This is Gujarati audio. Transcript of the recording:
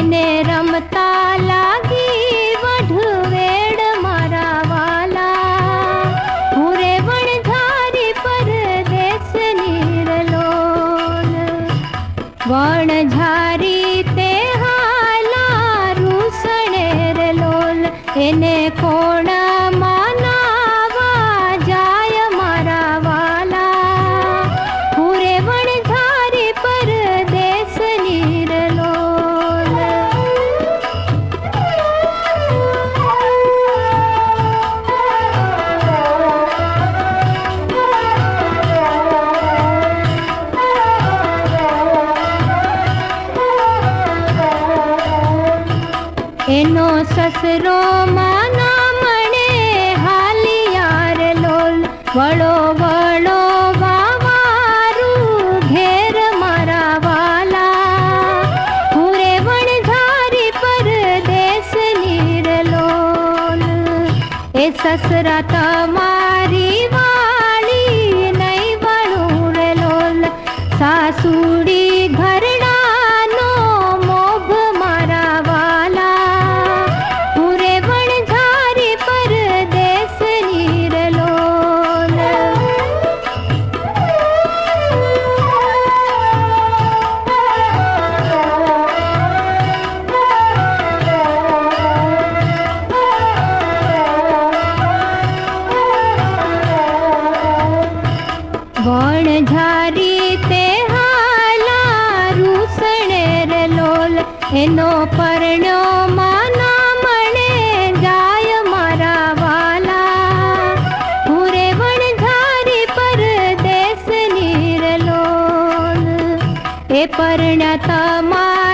એને રમતા લાગી વઢવેડ મારા વાલા, પૂરે વણઝારી પરદેશ નીરલોલ, વણઝારી તે હાલા રૂસણેર લોલ, એને કોણ માનાવા જાય મારા વાલા, પૂરે વણઝારી પરદેશ નીરલોલ. એનો સસરો માના મણે હાલિયાર લોલ, વળો વળો વાવારું ઘેર મારા વાલા, પૂરે વણઝારી પરદેશ નીરલોલ. એ સસરા તમારી વાળી નહીં વણું રે લોલ, સાસુડી ઘરડાનો મોભ મારા વાલા, પૂરે વણઝારી પરદેશ નીરલોલ. વણઝારી તે હાલા રૂસણેર લોલ, એનો પરણ્યો માના મણે જાય મારા વાલા, પૂરે વણઝારી પરદેશ નીરલોલ. એ પરણ્યા તમારા